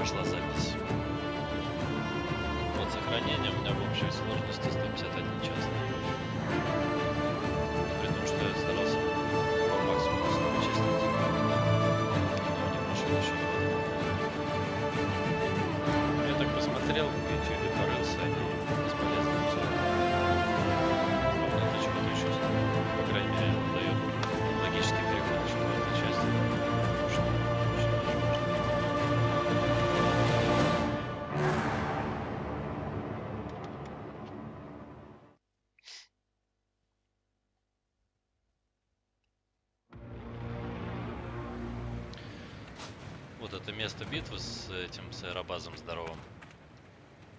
пошла запись. Вот сохранение у меня в общей сложности 151 час. При том, что я старался по максимуму все вычислить. Но не прошел еще. Я так посмотрел в YouTube, порылся, они бесполезны все. Это чего-то еще, по крайней мере, дает логический переход еще в этой части. Что вообще даже можно. Вот это место битвы с этим с аэробазом здоровым.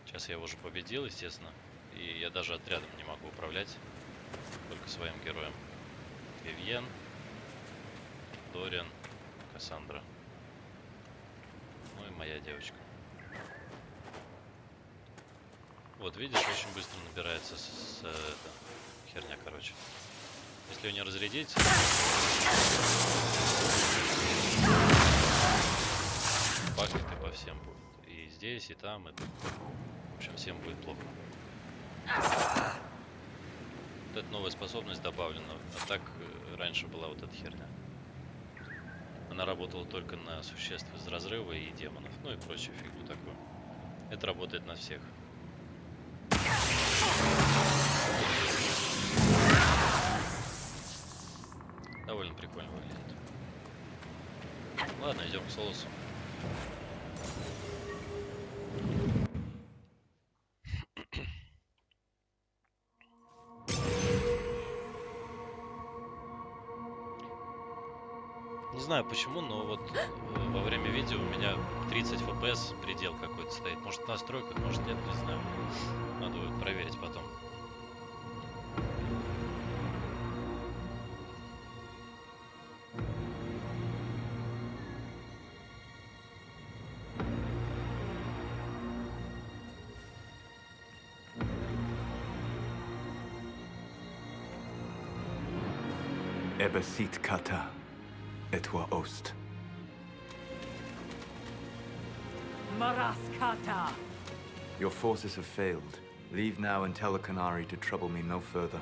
Сейчас я его уже победил, естественно. И я даже отрядом не могу управлять. Только своим героем. Вивьен, Дориан, Кассандра. Ну и моя девочка. Вот, видишь, очень быстро набирается это, херня, короче. Если ее не разрядить... Бахнет и по всем будет. И здесь, и там, и... В общем, всем будет плохо. Вот эта новая способность добавлена. А так раньше была вот эта херня. Она работала только на существ из разрыва и демонов. Ну и прочую фигню такую. Это работает на всех. Довольно прикольно выглядит. Ладно, идем к Солосу. Не знаю почему, но вот во время видео у меня 30 FPS предел какой-то стоит. Может в настройках, может нет, не знаю. Надо будет проверить потом. Ebesit kata, etwa ost. Maraskata! Your forces have failed. Leave now and tell the Canary to trouble me no further.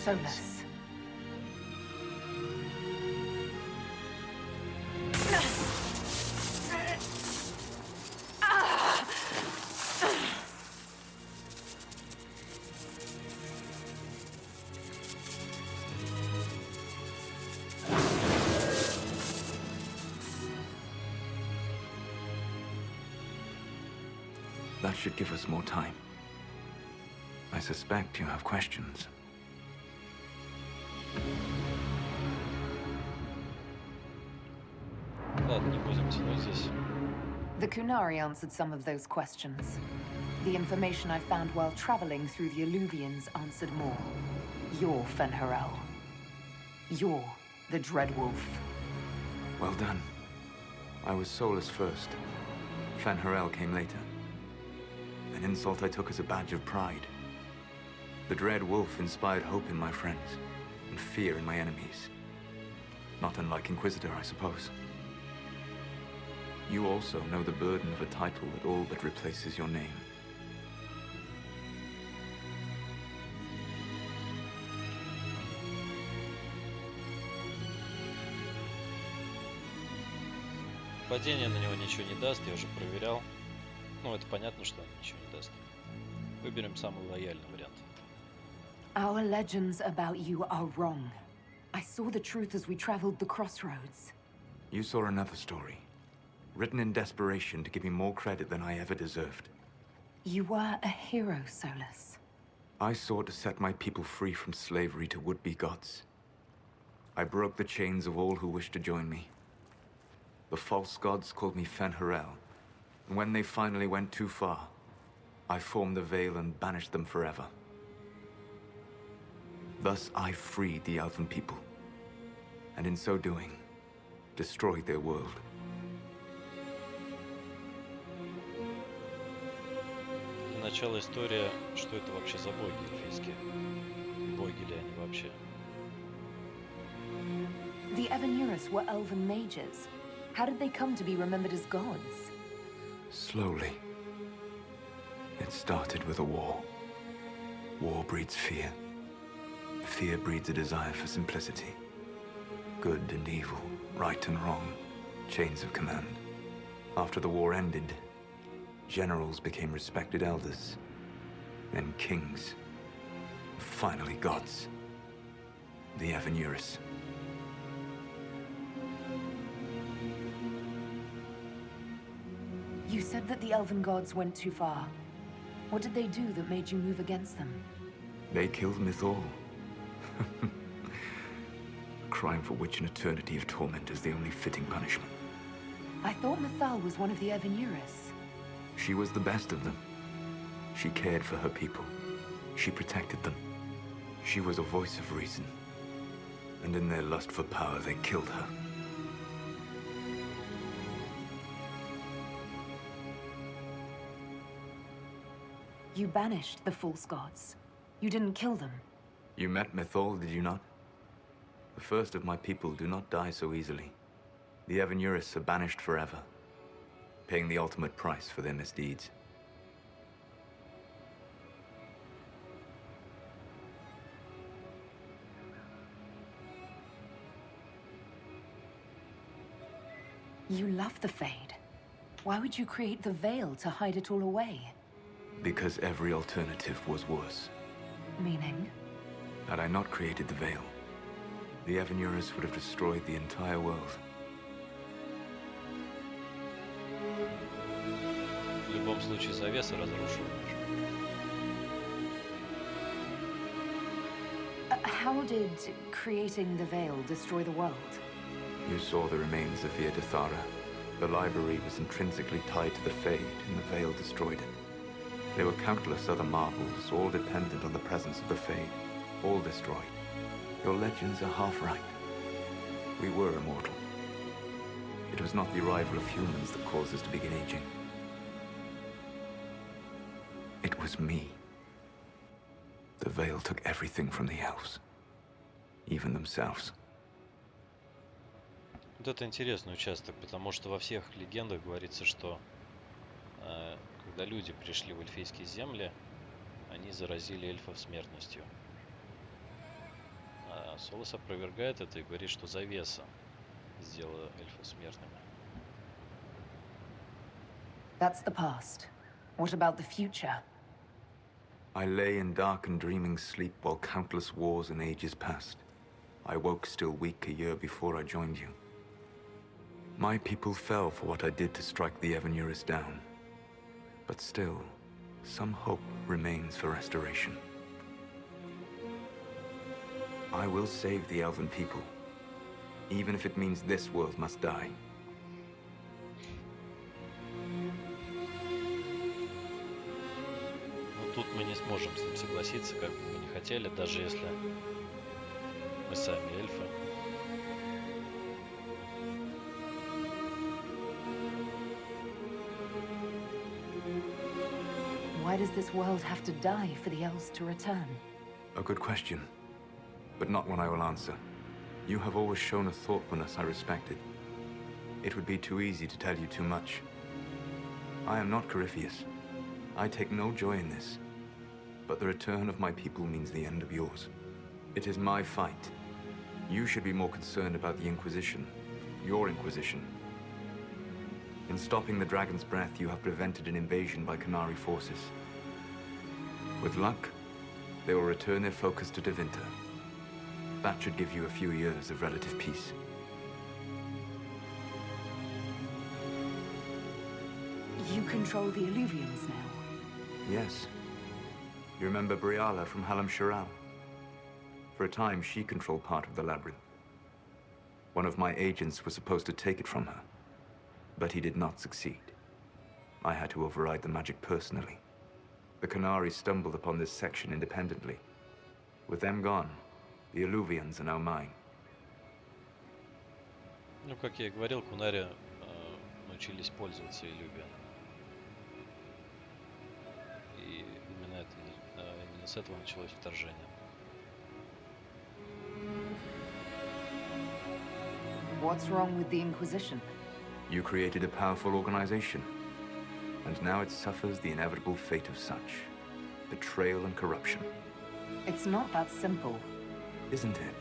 Solus. That should give us more time. I suspect you have questions. Ладно, не будем тянуть здесь. The Kunari answered some of those questions. The information I found while traveling through the Alluvians answered more. You're Fen'Harel. You're the Dread Wolf. Well done. I was Solus first. Fen'Harel came later. An insult I took as a badge of pride. The Dread Wolf inspired hope in my friends, and fear in my enemies. Not unlike Inquisitor, I suppose. You also know the burden of a title that all but replaces your name. Падение на него ничего не даст, я уже проверял. Ну, это понятно, что ничего не даст. Выберем самый лояльный вариант. Our legends about you are wrong. I saw the truth as we traveled the crossroads. You saw another story, written in desperation to give me more credit than I ever deserved. You were a hero, Solus. I sought to set my people free from slavery to would-be gods. I broke the chains of all who wished to join me. The false gods called me Fen'Harel, and when they finally went too far, I formed the Veil and banished them forever. Thus I freed the Elven people, and in so doing, destroyed their world. начала история, что это вообще за боги эльфийские? Боги ли они вообще? The Evanurus were elven mages. How did they come to be remembered as gods? Slowly. It started with a war. War breeds fear. Fear breeds a desire for simplicity. Good and evil, right and wrong, chains of command. After the war ended, generals became respected elders, then kings, finally gods. The Evanurus. You said that the elven gods went too far. What did they do that made you move against them? They killed Mythal. A crime for which an eternity of torment is the only fitting punishment. I thought Mythal was one of the Evanurus. She was the best of them. She cared for her people. She protected them. She was a voice of reason. And in their lust for power, they killed her. You banished the false gods. You didn't kill them. You met Mythal, did you not? The first of my people do not die so easily. The Evanurus are banished forever, paying the ultimate price for their misdeeds. You love the Fade. Why would you create the Veil to hide it all away? Because every alternative was worse. Meaning? Had I not created the Veil, the Evanurus would have destroyed the entire world. В любом случае завеса разрушена. How did creating the Veil destroy the world? You saw the remains of Via de Thara. The library was intrinsically tied to the Fade, and the Veil destroyed it. There were countless other marvels, all dependent on the presence of the Fade, all destroyed. Your legends are half right. We were immortal. It was not the arrival of humans that caused us to begin aging. It was me. The Veil took everything from the elves, even themselves. Вот это интересный участок, потому что во всех легендах говорится, что когда люди пришли в эльфийские земли, они заразили эльфов смертностью. А Солос опровергает это и говорит, что завеса сделала эльфов смертными. That's the past. What about the future? I lay in dark and dreaming sleep while countless wars and ages passed. I woke still weak a year before I joined you. My people fell for what I did to strike the Evanurus down. But still, some hope remains for restoration. I will save the elven people, even if it means this world must die. Но тут мы не сможем с ним согласиться, как бы мы ни хотели, даже если мы сами эльфы. Why does this world have to die for the elves to return? A good question, but not one I will answer. You have always shown a thoughtfulness I respected. It would be too easy to tell you too much. I am not Corypheus. I take no joy in this. But the return of my people means the end of yours. It is my fight. You should be more concerned about the Inquisition. Your Inquisition. In stopping the Dragon's Breath, you have prevented an invasion by Qunari forces. With luck, they will return their focus to Tevinter. That should give you a few years of relative peace. You control the Illuvians now. Yes. You remember Briala from Halam Shiral? For a time, she controlled part of the labyrinth. One of my agents was supposed to take it from her, but he did not succeed. I had to override the magic personally. The Qunari stumbled upon this section independently. With them gone, the Illuvians are now mine. Ну, как я и говорил, Кунари научились пользоваться иллюзией. И с этого началось вторжение. What's wrong with the Inquisition? You created a powerful organization, and now it suffers the inevitable fate of such. Betrayal and corruption. It's not that simple. Isn't it?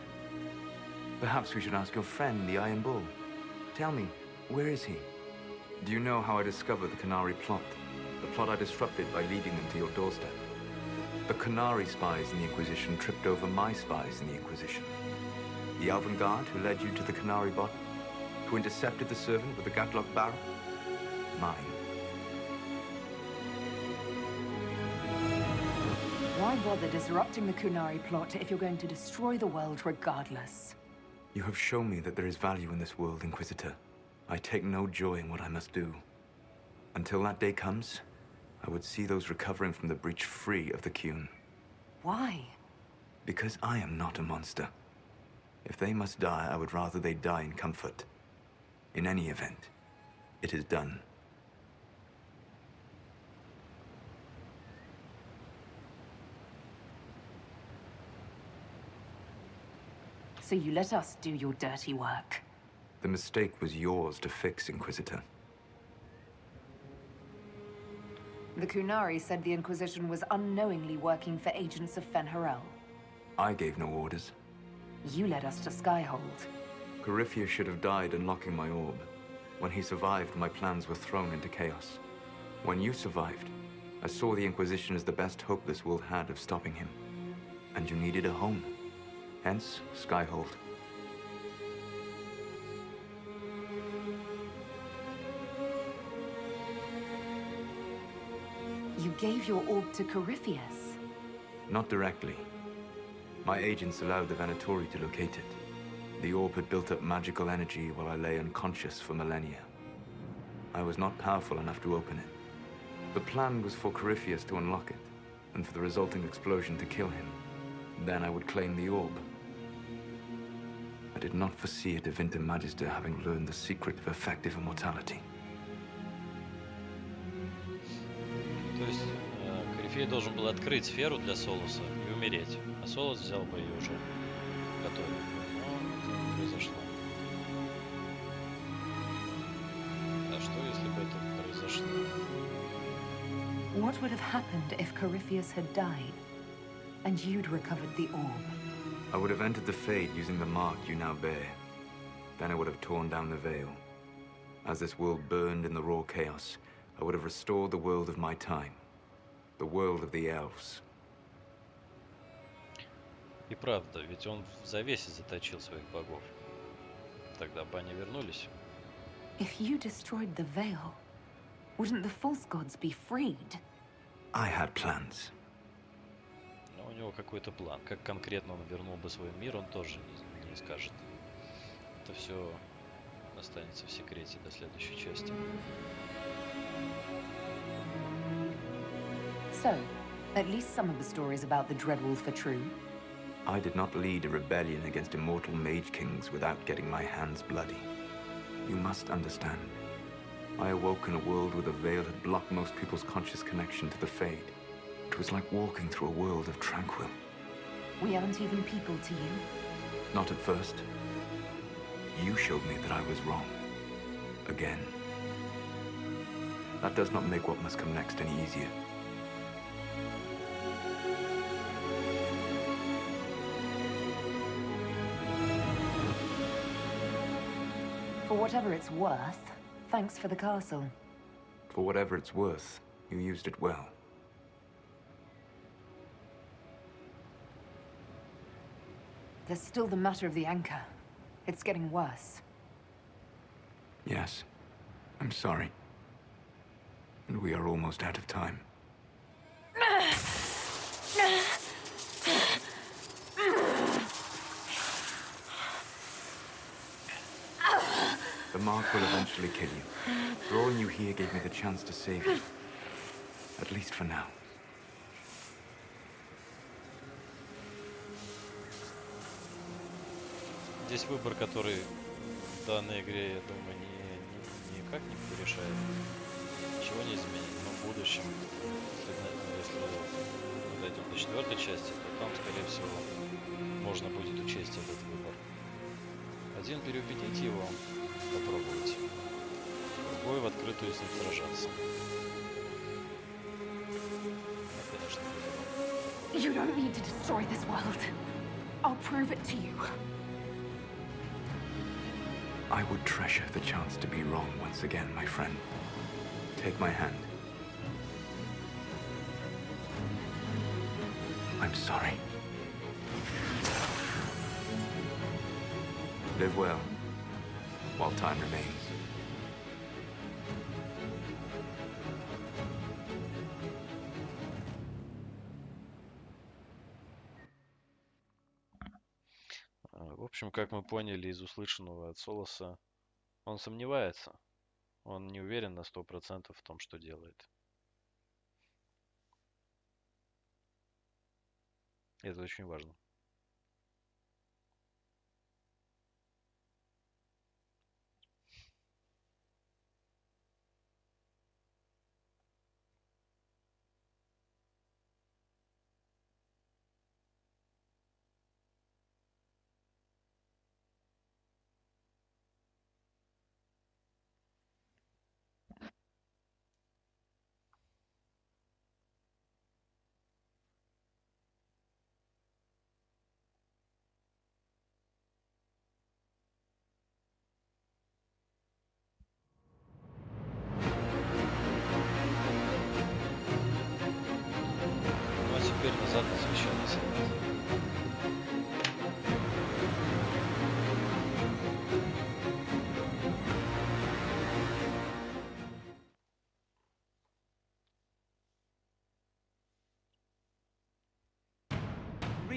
Perhaps we should ask your friend, the Iron Bull. Tell me, where is he? Do you know how I discovered the Canary plot? The plot I disrupted by leading them to your doorstep? The Canary spies in the Inquisition tripped over my spies in the Inquisition. The Elven Guard who led you to the Canary bot? Who intercepted the servant with the Gatlock barrel? Mine. Why bother disrupting the Kunari plot if you're going to destroy the world regardless? You have shown me that there is value in this world, Inquisitor. I take no joy in what I must do. Until that day comes, I would see those recovering from the breach free of the Qun. Why? Because I am not a monster. If they must die, I would rather they die in comfort. In any event, it is done. So you let us do your dirty work. The mistake was yours to fix, Inquisitor. The Kunari said the Inquisition was unknowingly working for agents of Fen'Harel. I gave no orders. You led us to Skyhold. Corypheus should have died unlocking my orb. When he survived, my plans were thrown into chaos. When you survived, I saw the Inquisition as the best hope this world had of stopping him. And you needed a home. Hence, Skyhold. You gave your orb to Corypheus. Not directly. My agents allowed the Venatori to locate it. The orb had built up magical energy while I lay unconscious for millennia. I was not powerful enough to open it. The plan was for Corypheus to unlock it, and for the resulting explosion to kill him. Then I would claim the orb. I did not foresee a Divinity Magister having learned the secret of effective immortality. То есть Корифей должен был открыть сферу для Солуса и умереть, а Солус взял бы ее уже готовую. Но это не произошло. А что если бы это произошло? What would have happened if Corypheus had died, and you'd recovered the orb? I would have entered the Fade using the mark you now bear. Then I would have torn down the veil. As this world burned in the raw chaos, I would have restored the world of my time. The world of the elves. И правда, ведь он в завесе заточил своих богов. Тогда бы они вернулись. If you destroyed the veil, wouldn't the false gods be freed? I had plans. Но у него какой-то план. Как конкретно он вернул бы свой мир, он тоже не скажет. Это все останется в секрете до следующей части. So, at least some of the stories about the Dreadwolf are true. I did not lead a rebellion against immortal mage kings without getting my hands bloody. You must understand. I awoke in a world where the veil had blocked most people's conscious connection to the Fade. It was like walking through a world of tranquil. We aren't even people to you. Not at first. You showed me that I was wrong. Again. That does not make what must come next any easier. For whatever it's worth, thanks for the castle. For whatever it's worth, you used it well. There's still the matter of the anchor. It's getting worse. Yes. I'm sorry. And we are almost out of time. The mark will eventually kill you. Drawing you here gave me the chance to save you. At least for now. Здесь выбор, который в данной игре, я думаю, никак не порешает. Ничего не изменит, но в будущем, если мы дойдем до 4-й части, то там, скорее всего, можно будет учесть этот выбор. Один переубедить его, попробовать. Другой в открытую с ним сражаться. Я, конечно, выберу. You don't need to destroy this world. I'll prove it to you. I would treasure the chance to be wrong once again, my friend. Take my hand. I'm sorry. Live well, while time remains. В общем, как мы поняли из услышанного от Солоса, он сомневается. Он не уверен на 100% в том, что делает. Это очень важно. Ну а теперь назад на священный совет.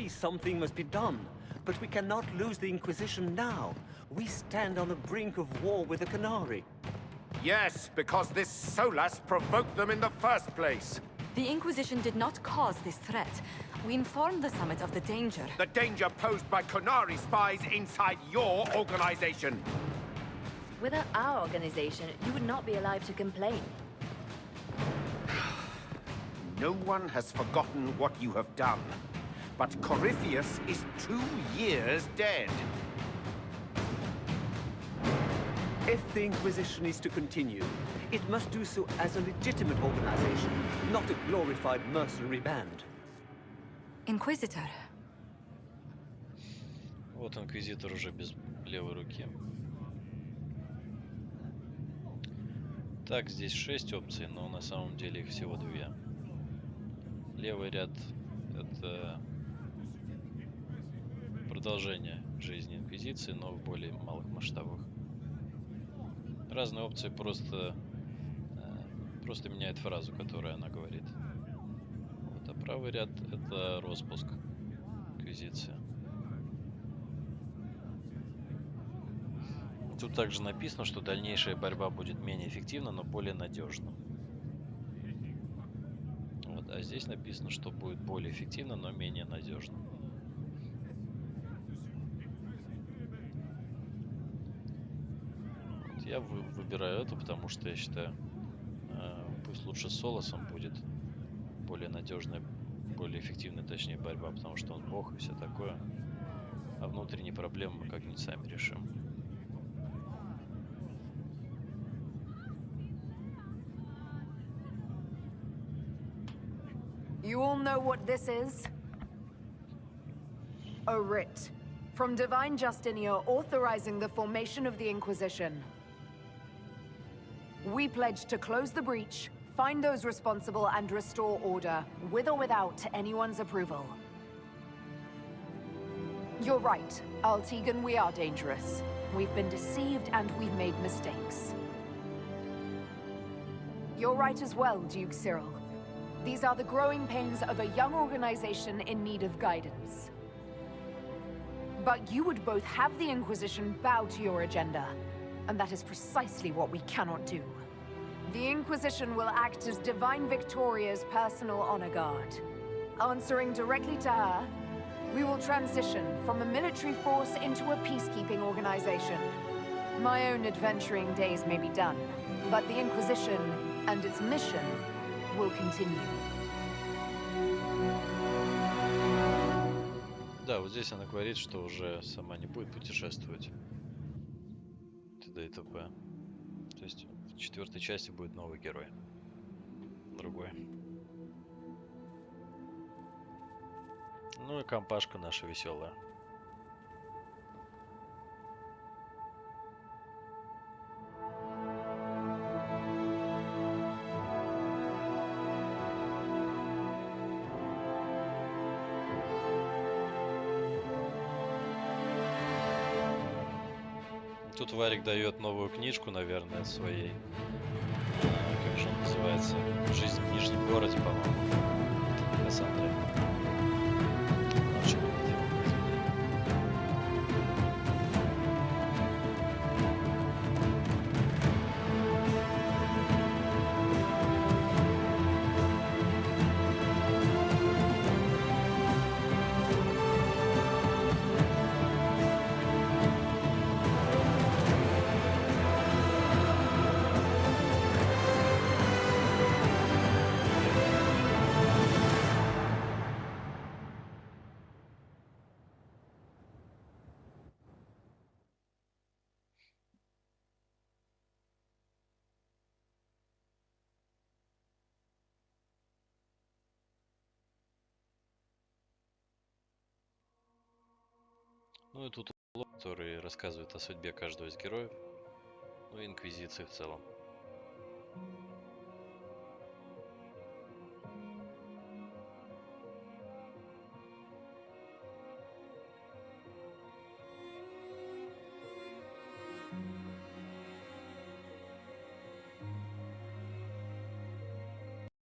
Something must be done, but we cannot lose the Inquisition now. We stand on the brink of war with the Canary. Yes, because this Solas provoked them in the first place. The Inquisition did not cause this threat. We informed the Summit of the danger. The danger posed by Canary spies inside your organization. Without our organization, you would not be alive to complain. No one has forgotten what you have done. But Corypheus is 2 years dead. If the Inquisition is to continue, it must do so as a legitimate organization, not a glorified mercenary band. Inquisitor. Вот Инквизитор уже без левой руки. Так, здесь 6 опций, но на самом деле их всего 2. Левый ряд — это продолжение жизни Инквизиции, но в более малых масштабах. Разные опции просто меняют фразу, которую она говорит. Вот, а правый ряд — это роспуск Инквизиции. Тут также написано, что дальнейшая борьба будет менее эффективна, но более надежна. Вот, а здесь написано, что будет более эффективно, но менее надежно. Вот, я выбираю это, потому что я считаю, пусть лучше с Солосом будет более надежная, более эффективная, точнее, борьба, потому что он бог и все такое. А внутренние проблемы мы как-нибудь сами решим. You all know what this is? A writ from Divine Justinia authorizing the formation of the Inquisition. We pledge to close the breach, find those responsible, and restore order, with or without anyone's approval. You're right, Altegan, we are dangerous. We've been deceived and we've made mistakes. You're right as well, Duke Cyril. These are the growing pains of a young organization in need of guidance. But you would both have the Inquisition bow to your agenda, and that is precisely what we cannot do. The Inquisition will act as Divine Victoria's personal honor guard. Answering directly to her, we will transition from a military force into a peacekeeping organization. My own adventuring days may be done, but the Inquisition and its mission will continue. Да, вот здесь она говорит, что уже сама не будет путешествовать. т.д. и т.п. То есть в 4-й части будет новый герой. Другой. Ну и компашка наша веселая. Тут Варик дает новую книжку, наверное, своей. Как же он называется? «Жизнь в Нижнем городе», по-моему. Кассандра. Очень любит его произведение. Ну и тут лог, который рассказывает о судьбе каждого из героев, ну и Инквизиции в целом.